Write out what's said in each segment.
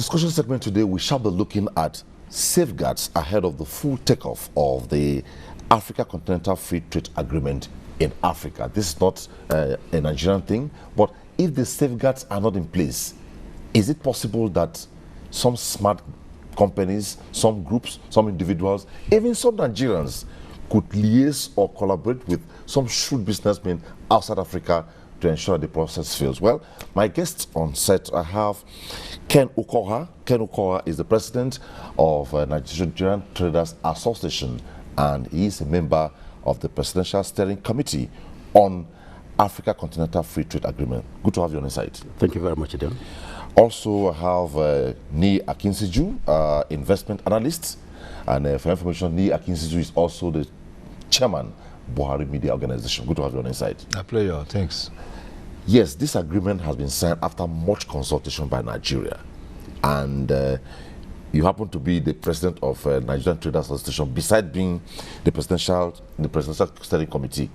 discussion segment today, we shall be looking at safeguards ahead of the full takeoff of the Africa Continental Free Trade Agreement in Africa. This is not a Nigerian thing, but if the safeguards are not in place, is it possible that some smart companies, some groups, some individuals, even some Nigerians could liaise or collaborate with some shrewd businessmen outside Africa to ensure the process fails? Well, my guests on set, I have Ken Okoha. Ken Okoha is the president of Nigerian Traders Association, and he is a member of the Presidential Steering Committee on Africa Continental Free Trade Agreement. Good to have you on the side. Thank you very much, Adon. Also, I have Niyi Akinsiju, investment analyst, and for information, Niyi Akinsiju is also the chairman Buhari Media Organization. Good to have you on the side. A pleasure, thanks. Yes, this agreement has been signed after much consultation by Nigeria, and you happen to be the president of Nigerian Traders Association, beside being the presidential steering committee.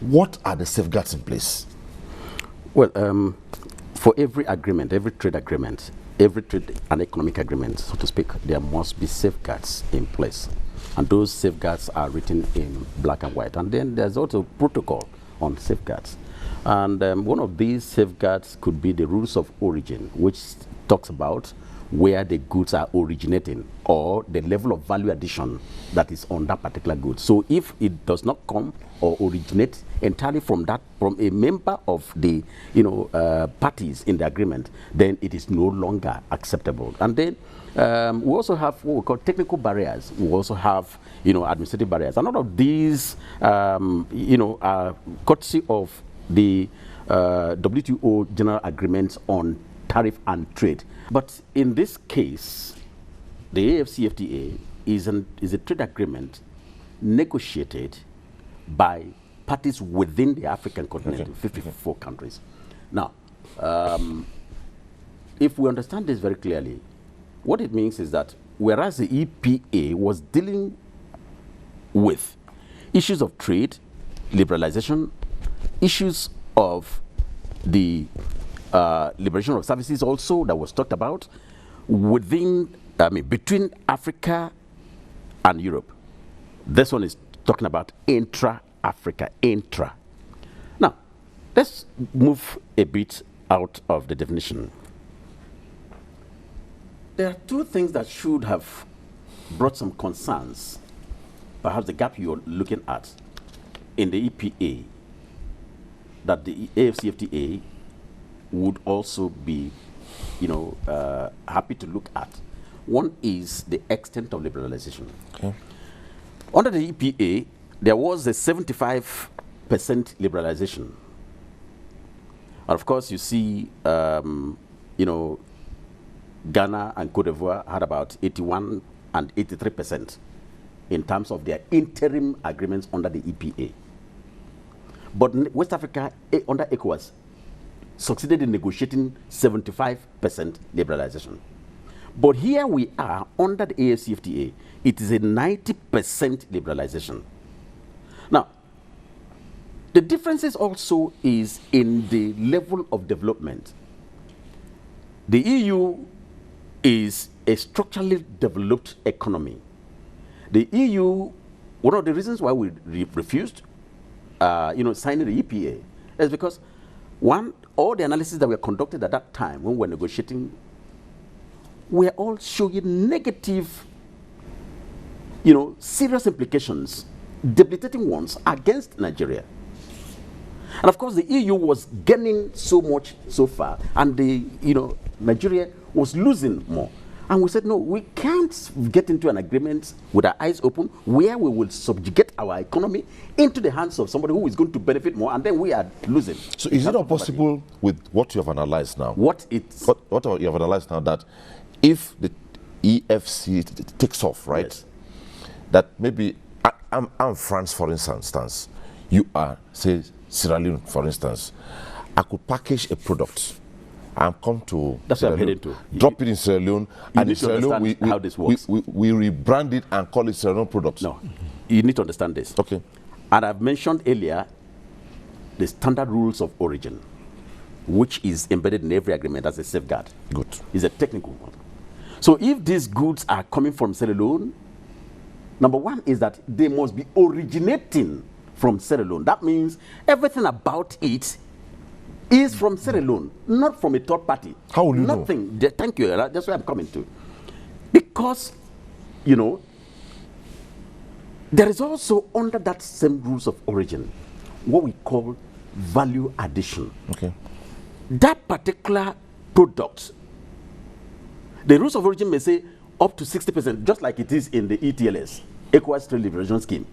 What are the safeguards in place? Well, for every agreement, every trade agreement, every trade and economic agreement, so to speak, there must be safeguards in place. And those safeguards are written in black and white. And then there's also protocol on safeguards. And one of these safeguards could be the rules of origin, which talks about where the goods are originating or the level of value addition that is on that particular good. So if it does not come or originate entirely from a member of the parties in the agreement, then it is no longer acceptable. And then we also have what we call technical barriers. We also have administrative barriers. And all of these are courtesy of the WTO General Agreements on Tariff and Trade. But in this case, the AFCFTA is a trade agreement negotiated by parties within the African continent, 54 countries. Now, if we understand this very clearly, what it means is that whereas the EPA was dealing with issues of trade, liberalization, issues of the liberation of services also that was talked about between Africa and Europe. This one is talking about intra-Africa, intra. Now, let's move a bit out of the definition. There are two things that should have brought some concerns, perhaps the gap you're looking at in the EPA, that the AFCFTA would also be, happy to look at. One is the extent of liberalization. Okay. Under the EPA, there was a 75% liberalization. And of course, you see, Ghana and Cote d'Ivoire had about 81 and 83% in terms of their interim agreements under the EPA. But West Africa, under ECOWAS, succeeded in negotiating 75% liberalization. But here we are under the AFCFTA, it is a 90% liberalization. Now, the differences also is in the level of development. The EU is a structurally developed economy. The EU, one of the reasons why we refused signing the EPA is because, one, all the analysis that were conducted at that time when we were negotiating were all showing negative, serious implications, debilitating ones against Nigeria. And of course, the EU was gaining so much so far, and Nigeria was losing more. And we said, no, we can't get into an agreement with our eyes open where we will subjugate our economy into the hands of somebody who is going to benefit more, and then we are losing. So is it not possible with what you have analyzed now? What you have analyzed now, that if the EFC takes off, right, yes, that maybe I'm France, for instance, you are, say, Sierra Leone, for instance, I could package a product and come to that's what I'm heading to. Drop it in Sierra Leone, and in Sierra Leone how this works. We rebrand it and call it Sierra Leone products. No, you need to understand this. Okay. And I've mentioned earlier the standard rules of origin, which is embedded in every agreement as a safeguard. Good. It's a technical one. So if these goods are coming from Sierra Leone, number one is that they must be originating from Sierra Leone. That means everything about it is from Sierra Leone, not from a third party. How will you Nothing. know? Thank you. That's where I'm coming to. Because, you know, there is also under that same rules of origin what we call value addition. Okay. That particular product, the rules of origin may say up to 60%, just like it is in the ETLS, ECOWAS Trade Liberation Scheme.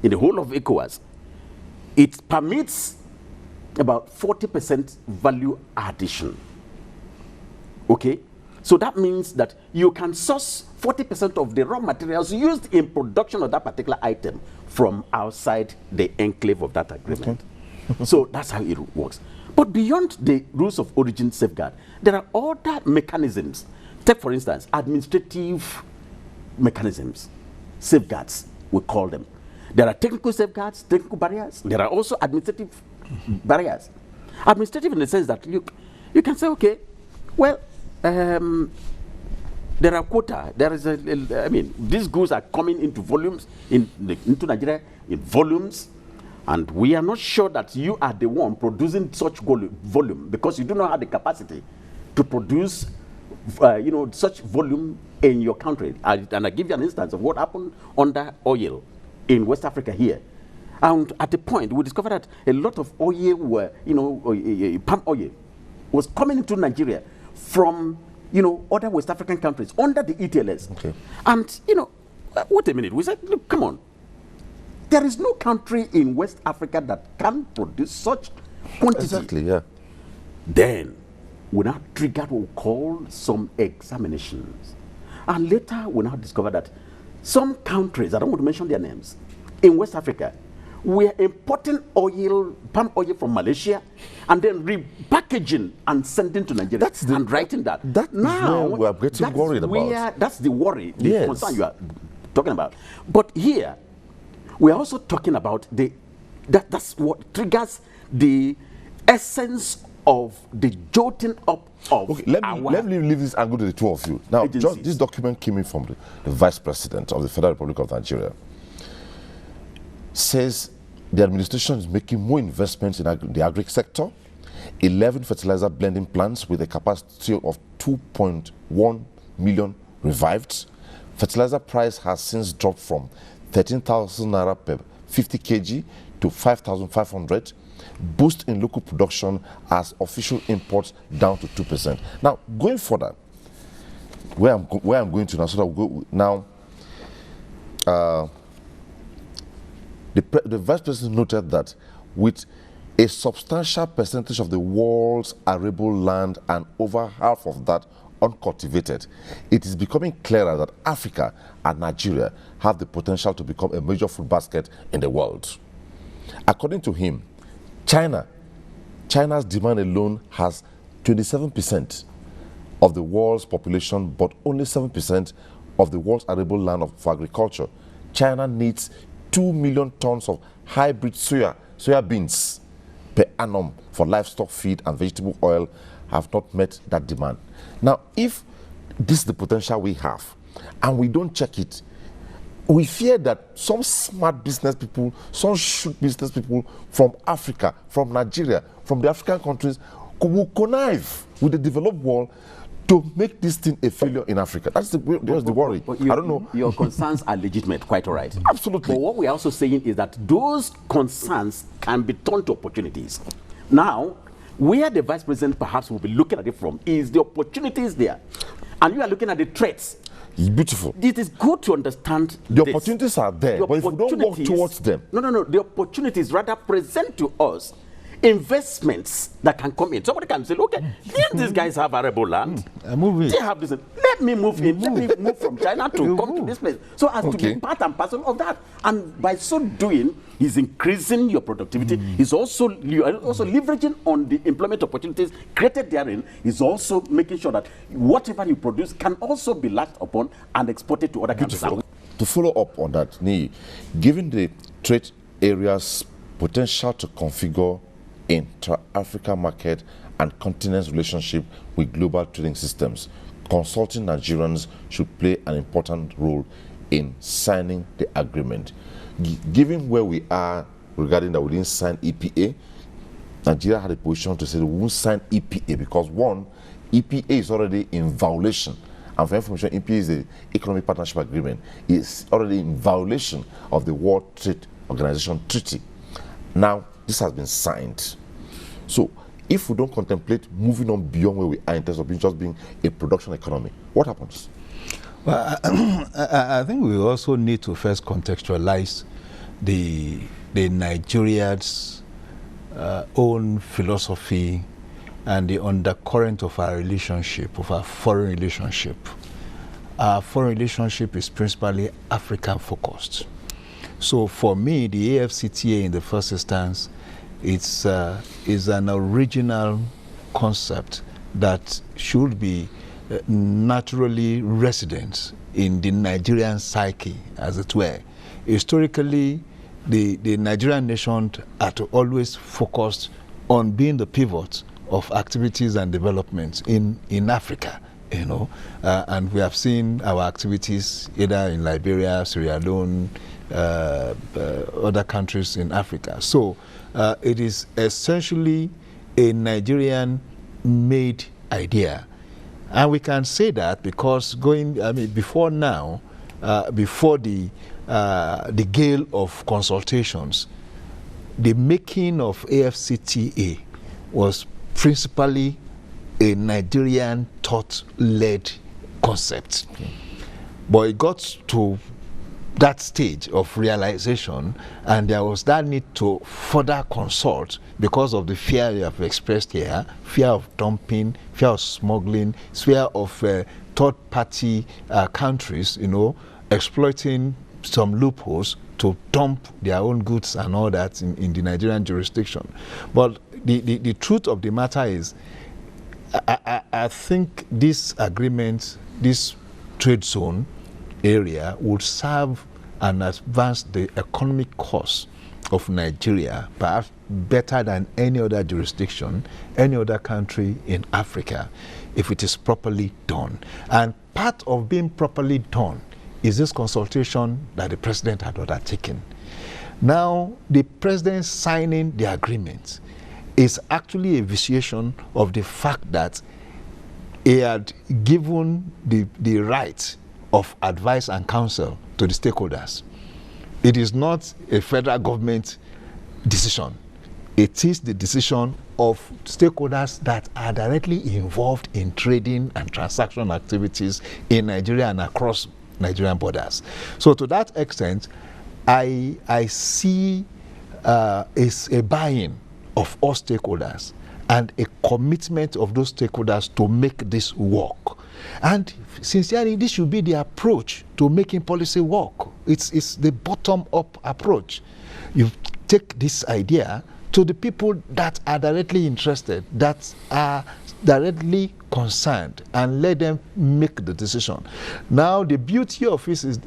In the whole of ECOWAS, it permits about 40% value addition. Okay? So that means that you can source 40% of the raw materials used in production of that particular item from outside the enclave of that agreement. Okay. So that's how it works. But beyond the rules of origin safeguard, there are other mechanisms. Take, for instance, administrative mechanisms, safeguards, we call them. There are technical safeguards, technical barriers. There are also administrative barriers. Administrative in the sense that you can say, okay, well, there are quota. There is I mean, these goods are coming into volumes, into Nigeria in volumes, and we are not sure that you are the one producing such volume because you do not have the capacity to produce, such volume in your country. And I give you an instance of what happened under oil in West Africa here. And at the point, we discovered that a lot of oil were, palm oil was coming into Nigeria from, other West African countries under the ETLS. Okay. And, wait a minute. We said, look, come on. There is no country in West Africa that can produce such quantity. Exactly, yeah. Then, we now triggered what we call some examinations. And later, we now discovered that some countries, I don't want to mention their names, in West Africa, we are importing palm oil from Malaysia, and then repackaging and sending to Nigeria and writing that. That now we are getting worried about. That's the worry, the concern you are talking about. But here, we are also talking about that's what triggers the essence of the jolting up of let me leave this and go to the two of you. Now, just this document came in from the Vice President of the Federal Republic of Nigeria. Says the administration is making more investments in the agri sector, 11 fertilizer blending plants with a capacity of 2.1 million revived. Fertilizer price has since dropped from 13,000 naira per 50 kg to 5,500. Boost in local production as official imports down to 2%. Now, going further, where I'm going to now, so that we'll go now. The Vice President noted that with a substantial percentage of the world's arable land and over half of that uncultivated, it is becoming clearer that Africa and Nigeria have the potential to become a major food basket in the world. According to him, China's demand alone has 27% of the world's population, but only 7% of the world's arable land for agriculture. China needs 2 million tons of hybrid soya beans per annum for livestock feed, and vegetable oil have not met that demand. Now, if this is the potential we have and we don't check it, we fear that some smart business people, some shrewd business people from Africa, from Nigeria, from the African countries will connive with the developed world to make this thing a failure in Africa. That's the worry. I don't know. Your concerns are legitimate, quite all right. Absolutely. But what we're also saying is that those concerns can be turned to opportunities. Now, where the Vice President perhaps will be looking at it from is the opportunities there. And you are looking at the threats. It's beautiful. It is good to understand the opportunities are there, but if we don't work towards them. No. The opportunities rather present to us investments that can come in. Somebody can say, okay, these guys have arable land. They have this. Let me move in. Let me move from China to come to this place. So as to be part and parcel of that. And by so doing, he's increasing your productivity. He's also leveraging on the employment opportunities created therein. He's also making sure that whatever you produce can also be latched upon and exported to other countries. To follow up on that, Niyi, given the trade area's potential to configure intra-African market and continent's relationship with global trading systems, consulting Nigerians should play an important role in signing the agreement. Given where we are regarding that we didn't sign EPA, Nigeria had a position to say we won't sign EPA because one, EPA is already in violation. And for information, EPA is the Economic Partnership Agreement. It's already in violation of the World Trade Organization Treaty. Now, this has been signed. So, if we don't contemplate moving on beyond where we are in terms of just being a production economy, what happens? Well, I think we also need to first contextualize the Nigeria's own philosophy and the undercurrent of our relationship, of our foreign relationship. Our foreign relationship is principally African focused. So for me, the AFCTA in the first instance, is an original concept that should be naturally resident in the Nigerian psyche, as it were. Historically, the Nigerian nation had always focused on being the pivot of activities and developments in Africa, you know, and we have seen our activities either in Liberia, Sierra Leone, other countries in Africa. So it is essentially a Nigerian-made idea. And we can say that because before now, before the gale of consultations, the making of AFCTA was principally a Nigerian thought-led concept. Okay. But it got to that stage of realization, and there was that need to further consult because of the fear you have expressed here, fear of dumping, fear of smuggling, fear of third-party countries, you know, exploiting some loopholes to dump their own goods and all that in the Nigerian jurisdiction. But the truth of the matter is, I think this agreement, this trade zone area would serve and advance the economic cause of Nigeria perhaps better than any other jurisdiction, any other country in Africa, if it is properly done. And part of being properly done is this consultation that the president had undertaken. Now, the president signing the agreement is actually a vitiation of the fact that he had given the right of advice and counsel to the stakeholders. It is not a federal government decision. It is the decision of stakeholders that are directly involved in trading and transaction activities in Nigeria and across Nigerian borders. So to that extent, I see is a buy-in of all stakeholders and a commitment of those stakeholders to make this work. And sincerely, this should be the approach to making policy work. It's the bottom-up approach. You take this idea to the people that are directly interested, that are directly concerned, and let them make the decision. Now, the beauty of this is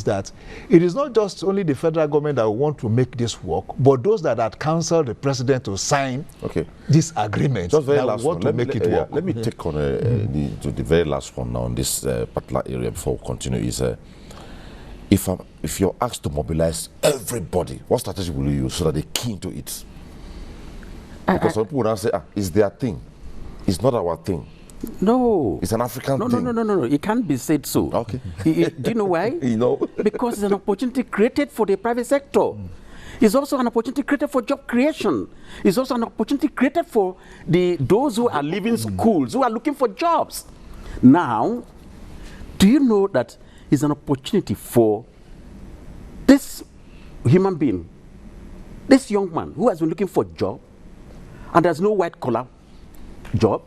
that it is not just only the federal government that want to make this work, but those that had counseled the president to sign this agreement just very that last want one. to make it work. Let me take on the very last one now on this particular area before we continue. Is if you're asked to mobilize everybody, what strategy will you use so that they key into it? Because some people would now say, it's their thing. It's not our thing. No. It's an African thing. No. It can't be said so. Okay. Do you know why? You know? Because it's an opportunity created for the private sector. It's also an opportunity created for job creation. It's also an opportunity created for those who are leaving schools, who are looking for jobs. Now, do you know that it's an opportunity for this human being, this young man who has been looking for a job, and there's no white collar job.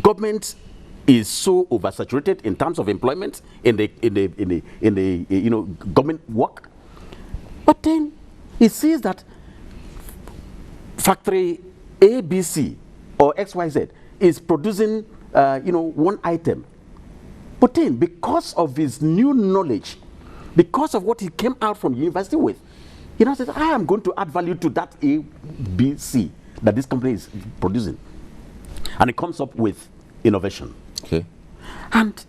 Government is so oversaturated in terms of employment in the government work. But then he sees that factory ABC or XYZ is producing one item. But then because of his new knowledge, because of what he came out from university with, he now says, I am going to add value to that ABC that this company is producing. And it comes up with innovation. Okay. And,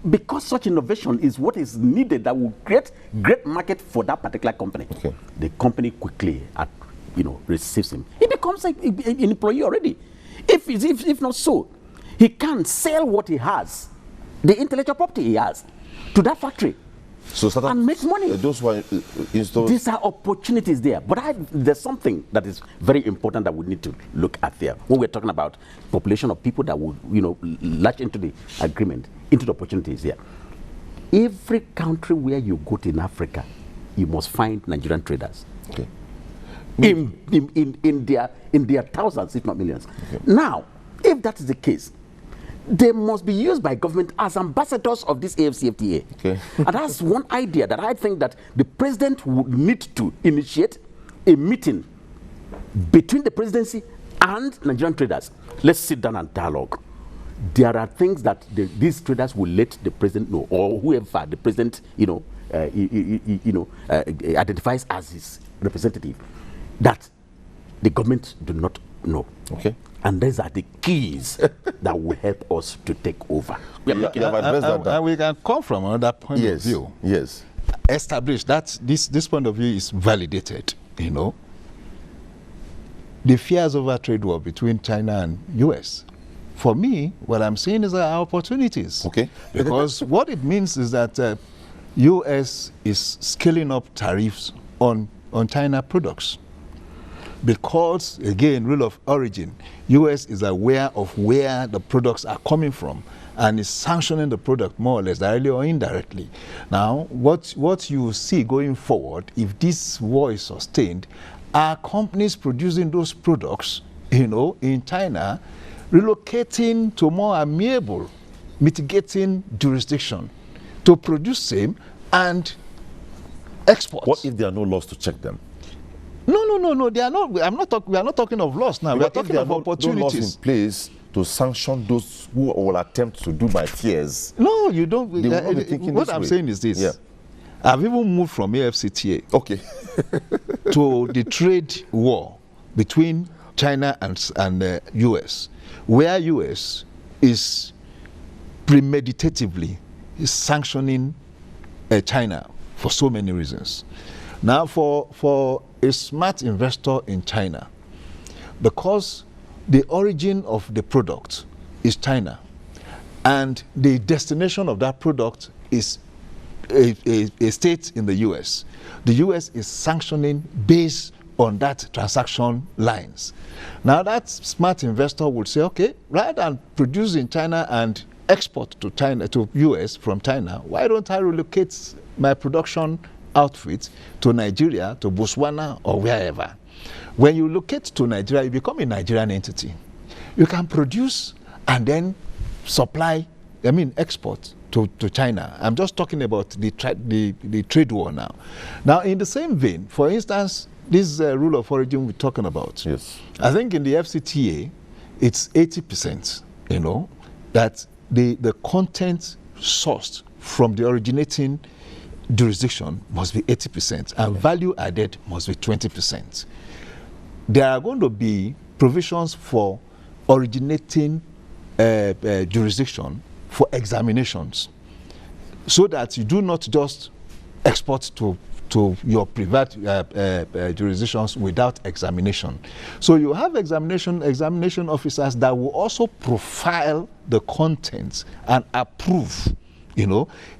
because such innovation is what is needed that will create great market for that particular company, the company quickly, receives him. He becomes an employee already. If not so, he can sell what he has, the intellectual property he has, to that factory. And make money. Those who are These are opportunities there. But there's something that is very important that we need to look at there. When we're talking about population of people that would, latch into the agreement, into the opportunities there. Every country where you go to in Africa, you must find Nigerian traders. Okay. In their thousands, if not millions. Okay. Now, if that is the case, they must be used by government as ambassadors of this AFCFTA. Okay. And that's one idea that I think that the president would need to initiate a meeting between the presidency and Nigerian traders. Let's sit down and dialogue. There are things that these traders will let the president know, or whoever the president, identifies as his representative, that the government do not know. Okay. And these are the keys that will help us to take over. And we can come from another point of view. Yes. Establish that this point of view is validated. The fears of a trade war between China and US. For me, what I'm seeing is opportunities. Okay. Because what it means is that US is scaling up tariffs on China products. Because, again, rule of origin, US is aware of where the products are coming from and is sanctioning the product more or less directly or indirectly. Now, what you see going forward, if this war is sustained, are companies producing those products, in China, relocating to more amiable, mitigating jurisdiction to produce same and export. What if there are no laws to check them? No. They are not. We are not talking of loss now. We are talking of opportunities. No laws in place to sanction those who will attempt to do by fears. No, you don't. What I'm saying is this. Yeah. I've even moved from AFCTA to the trade war between China and US, where US is premeditatively sanctioning China for so many reasons. Now, for a smart investor in China, because the origin of the product is China, and the destination of that product is a state in the US, the US is sanctioning based on that transaction lines. Now, that smart investor would say, okay, rather than produce in China and export to China, to US from China, why don't I relocate my production outfit to Nigeria, to Botswana, or wherever? When you locate to Nigeria, you become a Nigerian entity. You can produce and then export to China. I'm just talking about the trade war now. Now, in the same vein, for instance, this rule of origin we're talking about. Yes. I think in the FCTA, it's 80%, that the content sourced from the originating jurisdiction must be 80%, and value added must be 20%. There are going to be provisions for originating jurisdiction for examinations, so that you do not just export to your private jurisdictions without examination. So you have examination officers that will also profile the contents and approve.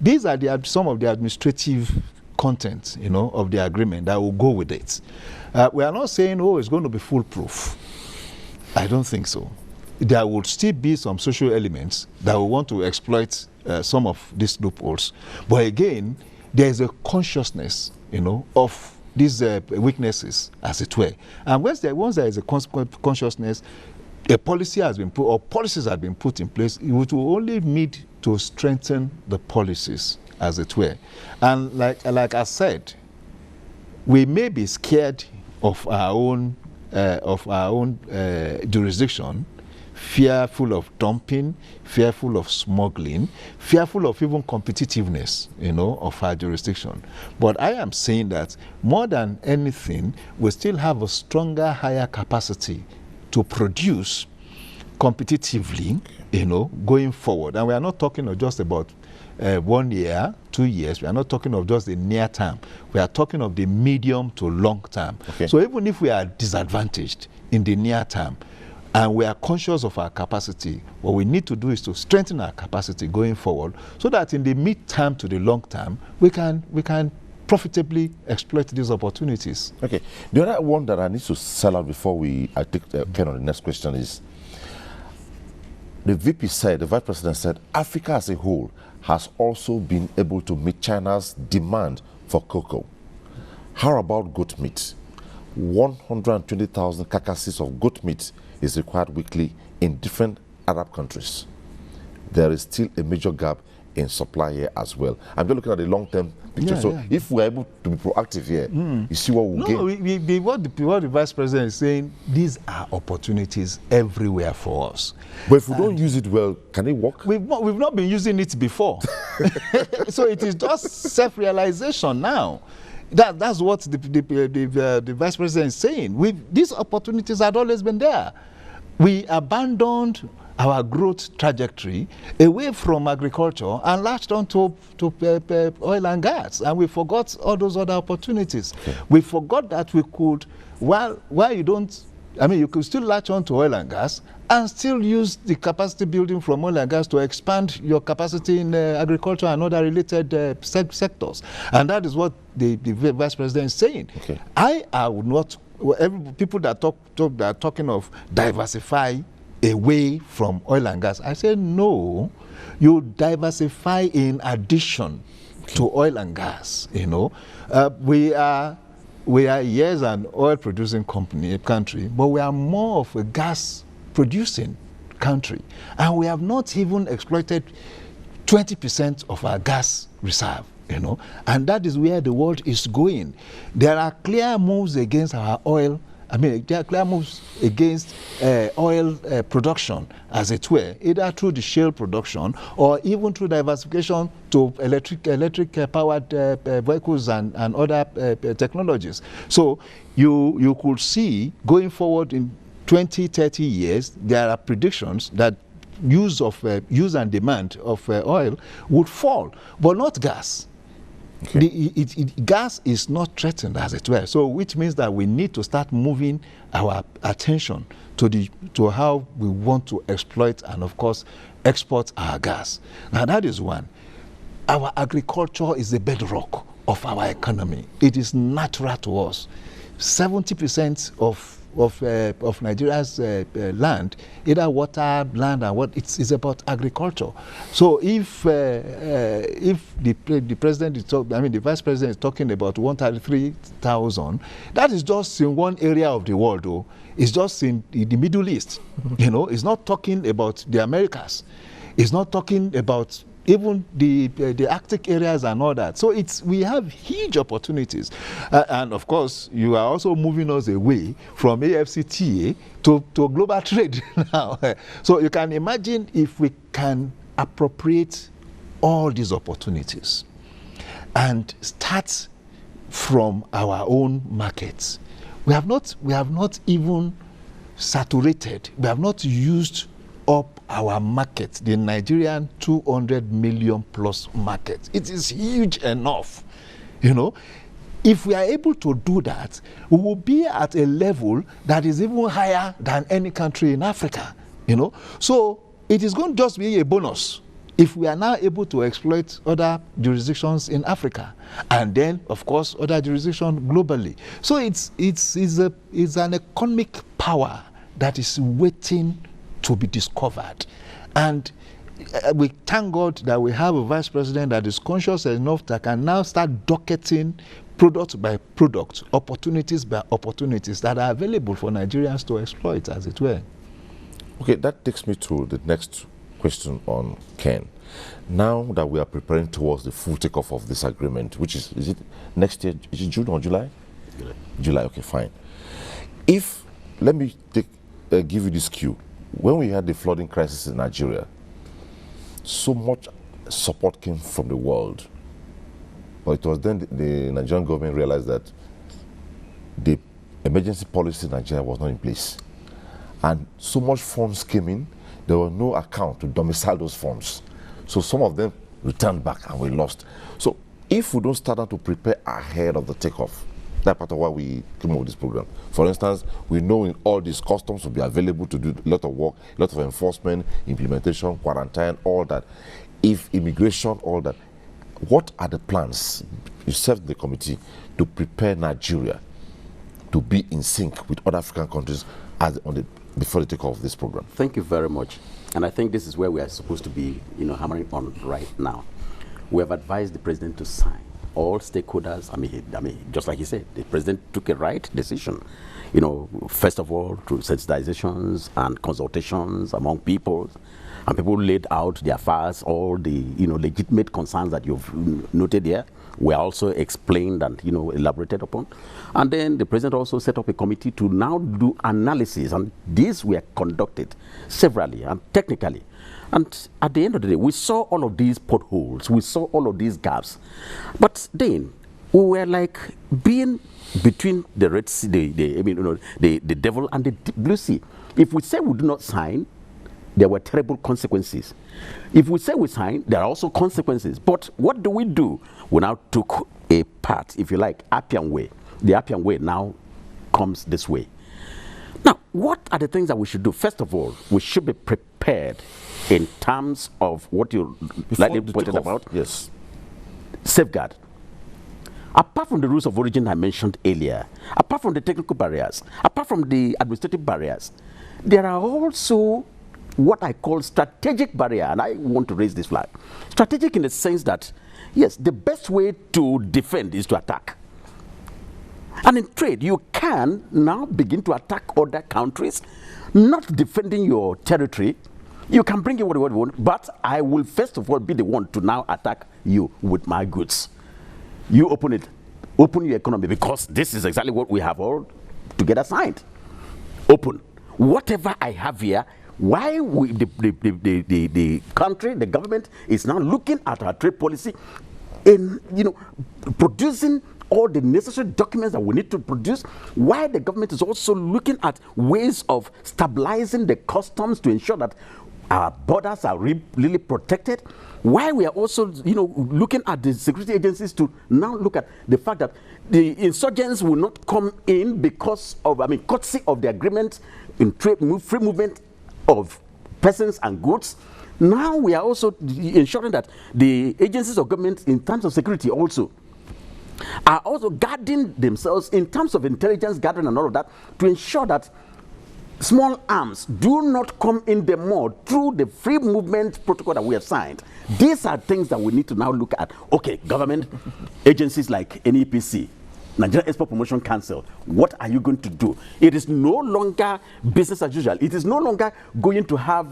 These are some of the administrative content, of the agreement that will go with it. We are not saying, it's going to be foolproof. I don't think so. There would still be some social elements that will want to exploit some of these loopholes. But again, there is a consciousness, of these weaknesses, as it were. And once there is a consciousness, a policy has been put, or policies have been put in place, it will only need to strengthen the policies, as it were. And like I said, we may be scared of our own jurisdiction, fearful of dumping, fearful of smuggling, fearful of even competitiveness, of our jurisdiction. But I am saying that more than anything, we still have a stronger, higher capacity to produce competitively, going forward. And we are not talking of just about 1 year, 2 years. We are not talking of just the near term. We are talking of the medium to long term. Okay. So even if we are disadvantaged in the near term, and we are conscious of our capacity, what we need to do is to strengthen our capacity going forward, so that in the mid-term to the long term, we can profitably exploit these opportunities. Okay. The other one that I need to sell out before I take Ken on the next question is, the VP said, the Vice President said, Africa as a whole has also been able to meet China's demand for cocoa. How about goat meat? 120,000 carcasses of goat meat is required weekly in different Arab countries. There is still a major gap in supply here as well. I'm just looking at the long-term picture. If we're able to be proactive here, you see what we'll gain. What the Vice President is saying, these are opportunities everywhere for us. But if we don't use it well, can it work? We've not been using it before. So it is just self-realization now. That's what the Vice President is saying. These opportunities had always been there. We abandoned our growth trajectory away from agriculture and latched on to oil and gas, and we forgot all those other opportunities. Okay. We forgot that we could, while you don't, you could still latch on to oil and gas and still use the capacity building from oil and gas to expand your capacity in agriculture and other related sectors. And that is what the Vice President is saying. Okay. I would not, people that are talking of diversify away from oil and gas, I say no, you diversify in addition to oil and gas. We are yes an oil producing country, but we are more of a gas producing country, and we have not even exploited 20% of our gas reserve. And that is where the world is going. There are clear moves against our oil. There are clear moves against oil production, as it were, either through the shale production or even through diversification to electric powered vehicles and other technologies. So you could see going forward in 20, 30 years, there are predictions that use and demand of oil would fall, but not gas. Okay. Gas is not threatened, as it were. So, which means that we need to start moving our attention to how we want to exploit and, of course, export our gas. Now, that is one. Our agriculture is the bedrock of our economy. It is natural to us. 70% of Nigeria's land, either water, land, and what it's about agriculture. So if the president is the Vice President is talking about 133,000, that is just in one area of the world, though. It's just in the Middle East. It's not talking about the Americas. It's not talking about even the Arctic areas and all that. So we have huge opportunities. And of course, you are also moving us away from AFCTA to global trade now. So you can imagine if we can appropriate all these opportunities and start from our own markets. We have not even saturated, we have not used up our market, the Nigerian 200 million plus market. It is huge enough. If we are able to do that, we will be at a level that is even higher than any country in Africa. So it is going to just be a bonus if we are now able to exploit other jurisdictions in Africa, and then of course other jurisdictions globally. So it's an economic power that is waiting to be discovered. And we thank God that we have a Vice President that is conscious enough that can now start docketing product by product, opportunities by opportunities that are available for Nigerians to exploit, as it were. Okay, that takes me to the next question on Ken. Now that we are preparing towards the full takeoff of this agreement, which is it next year? Is it June or July? July, okay, fine. Let me give you this cue. When we had the flooding crisis in Nigeria, so much support came from the world. But it was then the Nigerian government realized that the emergency policy in Nigeria was not in place. and so much funds came in, there was no account to domicile those funds. So some of them returned back and we lost. So if we don't start out to prepare ahead of the takeoff, that's part of why we came up with this program. For instance, we know in all these customs will be available to do a lot of work, a lot of enforcement, implementation, quarantine, all that. If immigration, all that. What are the plans? You served the committee to prepare Nigeria to be in sync with other African countries before the takeoff of this program. Thank you very much. And I think this is where we are supposed to be, hammering on right now. We have advised the president to sign. All stakeholders, I mean, just like he said, the president took a right decision. First of all, through sensitizations and consultations among people, and people laid out their files, all the legitimate concerns that you've noted here were also explained and elaborated upon. And then the president also set up a committee to now do analysis, and these were conducted severally and technically. And at the end of the day, we saw all of these potholes, we saw all of these gaps. But then we were like being between the Red Sea, the devil and the Blue Sea. If we say we do not sign, there were terrible consequences. If we say we sign, there are also consequences. But what do? We now took a path, if you like, Appian way. The Appian way now comes this way. Now, what are the things that we should do? First of all, we should be prepared in terms of what you lightly pointed about. Yes. Safeguard. Apart from the rules of origin I mentioned earlier, apart from the technical barriers, apart from the administrative barriers, there are also what I call strategic barrier, and I want to raise this flag. Strategic in the sense that, yes, the best way to defend is to attack. And in trade, you can now begin to attack other countries, not defending your territory. You can bring in what you want, but I will first of all be the one to now attack you with my goods. You open your economy, because this is exactly what we have all together signed. Open. Whatever I have here, why the country, the government is now looking at our trade policy in, producing all the necessary documents that we need to produce, why the government is also looking at ways of stabilizing the customs to ensure that our borders are really protected, why we are also looking at the security agencies to now look at the fact that the insurgents will not come in because of, courtesy of the agreement in trade, free movement of persons and goods. Now we are also ensuring that the agencies of government in terms of security also are also guarding themselves in terms of intelligence gathering and all of that, to ensure that small arms do not come in the more through the free movement protocol that we have signed. These are things that we need to now look at. Okay, government agencies like NEPC, Nigerian Export Promotion Council, what are you going to do? It is no longer business as usual. It is no longer going to have,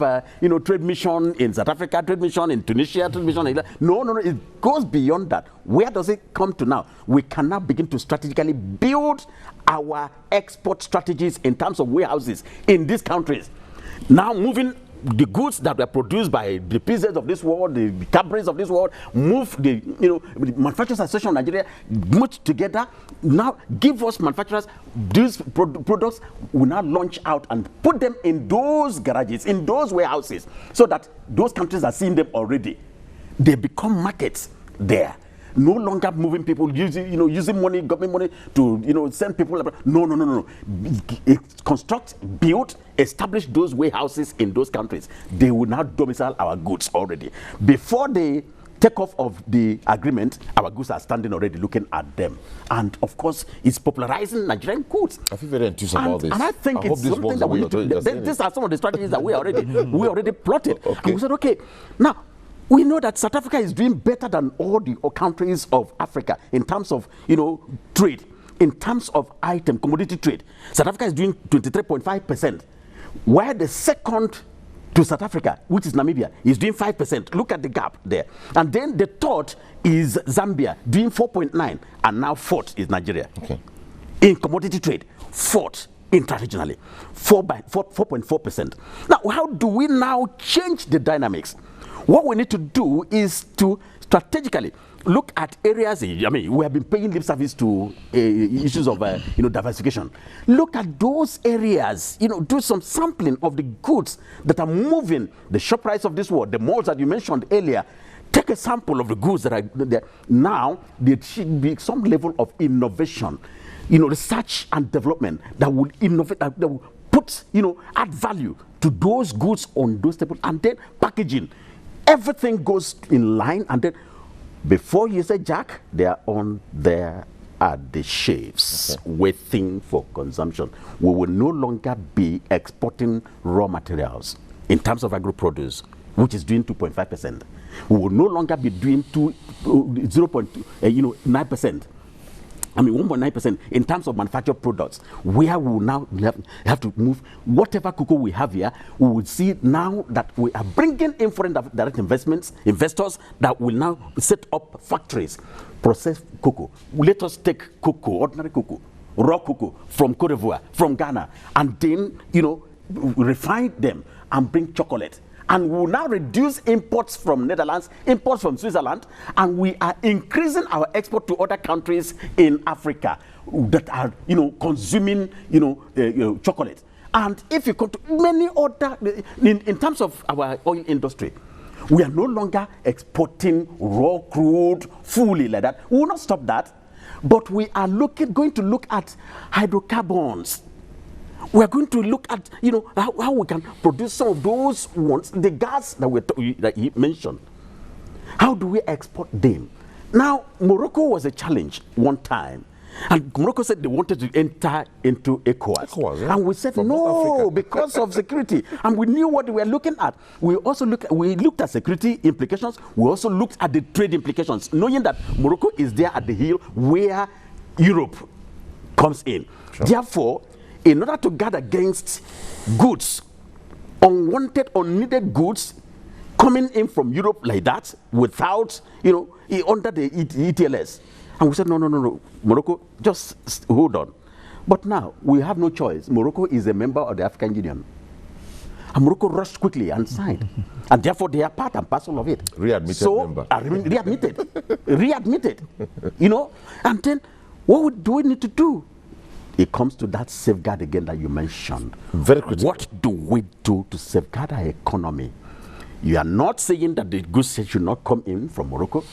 trade mission in South Africa, trade mission in Tunisia, trade mission in... No. It goes beyond that. Where does it come to now? We can now begin to strategically build our export strategies in terms of warehouses in these countries. Now moving the goods that were produced by the PZs of this world, the Cadbury's of this world, move the Manufacturers Association of Nigeria, merge together. Now give us manufacturers these products. We now launch out and put them in those garages, in those warehouses, so that those countries are seeing them already. They become markets there. No longer moving people, using money, government money to send people. No. Construct, build, establish those warehouses in those countries. They will now domicile our goods already. Before the takeoff of the agreement, our goods are standing already looking at them. And of course, it's popularizing Nigerian goods. I feel very enthused about this. And I think it's something that we need to. These are some of the strategies that we already plotted. Okay. And we said, okay, now. We know that South Africa is doing better than all the countries of Africa in terms of, trade, in terms of commodity trade. South Africa is doing 23.5%, while the second to South Africa, which is Namibia, is doing 5%. Look at the gap there. And then the third is Zambia, doing 4.9%, and now fourth is Nigeria. Okay. In commodity trade, fourth internationally, 4.4%. Now, how do we now change the dynamics? What we need to do is to strategically, look at areas. I mean, we have been paying lip service to issues of diversification. Look at those areas. Do some sampling of the goods that are moving the shop price of this world. The malls that you mentioned earlier. Take a sample of the goods that are there. Now there should be some level of innovation, research and development that will innovate, that will put, add value to those goods on those tables, and then packaging. Everything goes in line, and then before you say Jack, they are on there at the shelves, waiting for consumption. We will no longer be exporting raw materials in terms of agro-produce, which is doing 2.5%. We will no longer be doing 0.9%. I mean 1.9% in terms of manufactured products, where we will now have to move whatever cocoa we have here. We will see now that we are bringing in foreign direct investors that will now set up factories, process cocoa. Let us take cocoa, ordinary cocoa, raw cocoa from Cote d'Ivoire, from Ghana, and then refine them and bring chocolate. And we will now reduce imports from Netherlands, imports from Switzerland, and we are increasing our export to other countries in Africa that are, consuming, chocolate. And if you come to many other, in terms of our oil industry, we are no longer exporting raw crude fully like that. We will not stop that, but we are going to look at hydrocarbons. We are going to look at, how we can produce some of those ones, the gas that he mentioned. How do we export them? Now, Morocco was a challenge one time. And Morocco said they wanted to enter into ECOWAS. Yeah? And we said no, because of security. And we knew what we were looking at. We looked at security implications. We also looked at the trade implications, knowing that Morocco is there at the heel where Europe comes in. Sure. Therefore, in order to guard against goods, unwanted, unneeded goods coming in from Europe like that without, under the ETLS. And we said, no, Morocco, just hold on. But now, we have no choice. Morocco is a member of the African Union. And Morocco rushed quickly and signed. And therefore, they are part and parcel of it. Readmitted member. Readmitted. And then, what do we need to do? It comes to that safeguard again that you mentioned. Very critical. What do we do to safeguard our economy? You are not saying that the goods should not come in from Morocco,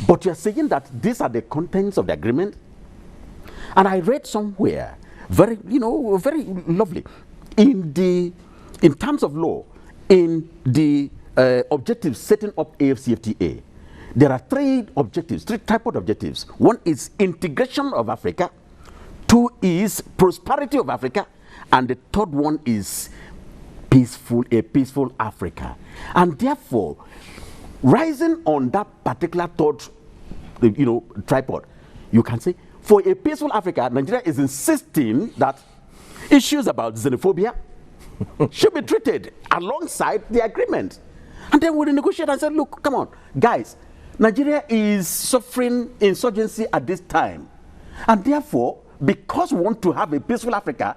but you are saying that these are the contents of the agreement. And I read somewhere, very lovely, in terms of law, in the objectives setting up AFCFTA, there are three types of objectives. One is integration of Africa. Two is prosperity of Africa, and the third one is a peaceful Africa. And therefore, rising on that particular third, tripod, you can say, for a peaceful Africa, Nigeria is insisting that issues about xenophobia should be treated alongside the agreement. And then we negotiate and say, look, come on, guys, Nigeria is suffering insurgency at this time. And therefore, because we want to have a peaceful Africa,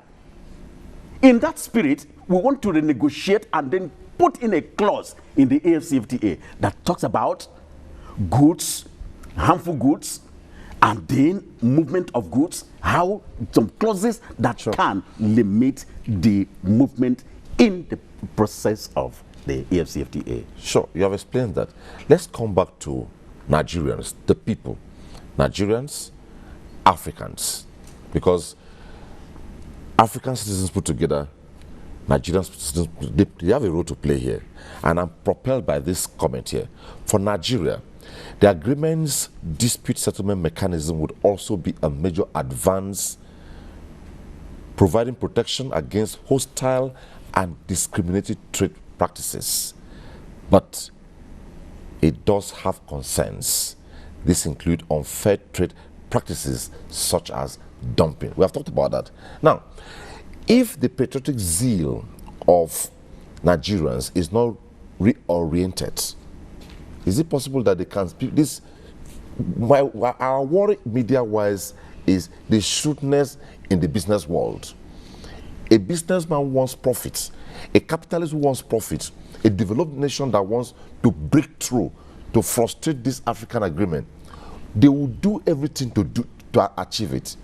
in that spirit, we want to renegotiate and then put in a clause in the AFCFTA that talks about goods, harmful goods, and then movement of goods, how some clauses that can limit the movement in the process of the AFCFTA. Sure, you have explained that. Let's come back to Nigerians, the people. Nigerians, Africans. Because African citizens put together, Nigerian citizens, they have a role to play here. And I'm propelled by this comment here. For Nigeria, the agreement's dispute settlement mechanism would also be a major advance, providing protection against hostile and discriminatory trade practices. But it does have concerns. These include unfair trade practices such as dumping. We have talked about that. Now, if the patriotic zeal of Nigerians is not reoriented, is it possible that they can speak this? Our worry media-wise is the shrewdness in the business world. A businessman wants profits. A capitalist who wants profits. A developed nation that wants to break through, to frustrate this African agreement, they will do everything to achieve it.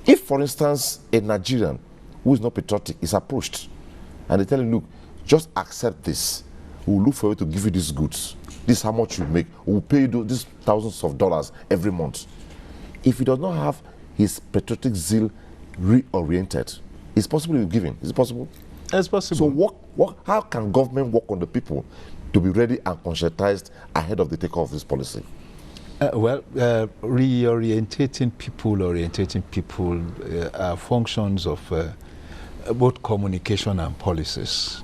If, for instance, a Nigerian who is not patriotic is approached and they tell him, look, just accept this. We'll look for you to give you these goods. This is how much you make. We'll pay you these thousands of dollars every month. If he does not have his patriotic zeal reoriented, it's possible to give him. Is it possible? It's possible. So how can government work on the people to be ready and conscientized ahead of the takeoff of this policy? Reorientating people are functions of both communication and policies.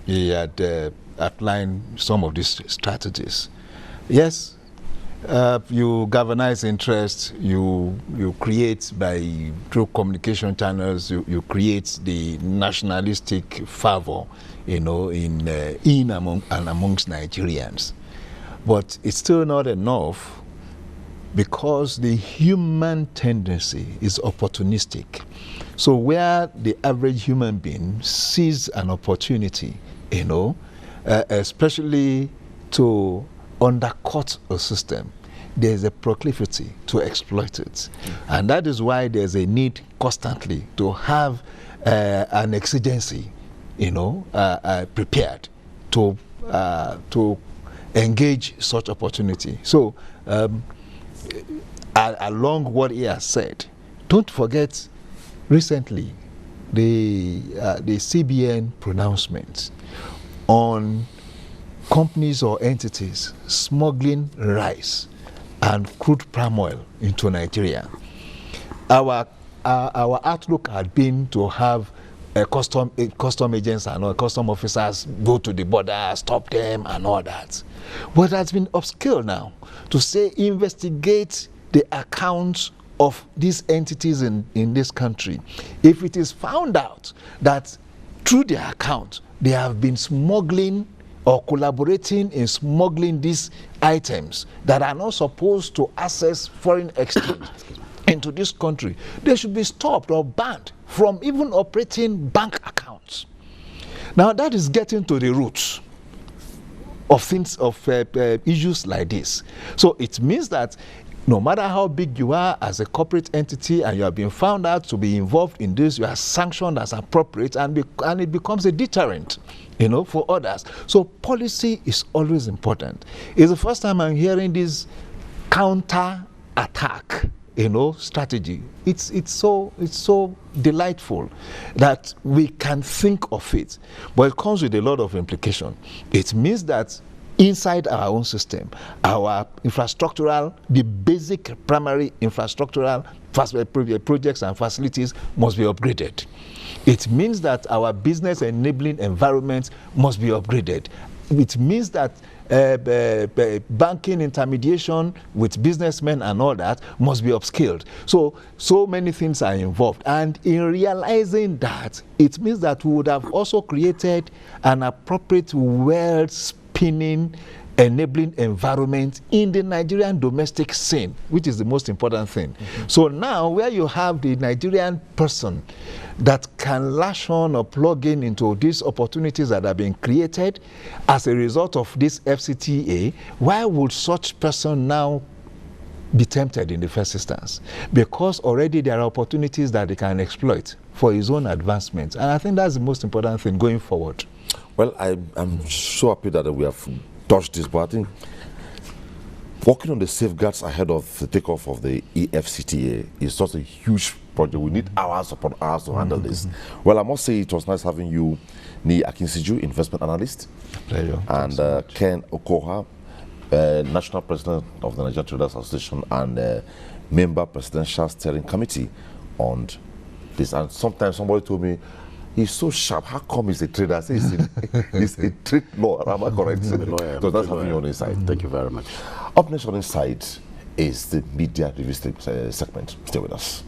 He had outlined some of these strategies. Yes, you galvanize interest, you create through communication channels, you create the nationalistic fervor, in amongst Nigerians. But it's still not enough, because the human tendency is opportunistic. So where the average human being sees an opportunity, especially to undercut a system, there's a proclivity to exploit it. And that is why there's a need constantly to have an exigency, prepared to engage such opportunity. So along what he has said, don't forget recently the CBN pronouncement on companies or entities smuggling rice and crude palm oil into Nigeria. Our outlook had been to have custom agents and custom officers go to the border, stop them and all that. But it has been upscaled now to say investigate the accounts of these entities in this country. If it is found out that through their account they have been smuggling or collaborating in smuggling these items that are not supposed to access foreign exchange into this country, they should be stopped or banned from even operating bank accounts. Now that is getting to the roots of things, of issues like this. So it means that no matter how big you are as a corporate entity and you have been found out to be involved in this, you are sanctioned as appropriate, and it becomes a deterrent, for others. So policy is always important. It's the first time I'm hearing this counter-attack, strategy. It's so delightful that we can think of it, but it comes with a lot of implication. It means that inside our own system, our the basic primary infrastructural projects and facilities must be upgraded. It means that our business enabling environment must be upgraded. It means that banking intermediation with businessmen and all that must be upskilled. So many things are involved. And in realizing that, it means that we would have also created an appropriate world-spinning enabling environment in the Nigerian domestic scene, which is the most important thing. Mm-hmm. So now where you have the Nigerian person that can lash on or plug in into these opportunities that are being created as a result of this FCTA, why would such person now be tempted in the first instance? Because already there are opportunities that they can exploit for his own advancement. And I think that's the most important thing going forward. Well, I'm so happy that we have touched this, but I think working on the safeguards ahead of the takeoff of the EFCTA is such a huge project. We need hours upon hours to handle this. Well, I must say it was nice having you, Niyi, investment analyst, pleasure, and Ken Okoha, National President of the Nigerian Traders Association and member Presidential Steering Committee on this. And sometimes somebody told me, he's so sharp, how come he's a trader? I say he's a trade lawyer. Am I correct? Lawyer. So that's having you on Inside. Thank you very much. Up next on Inside is the media review segment. Stay with us.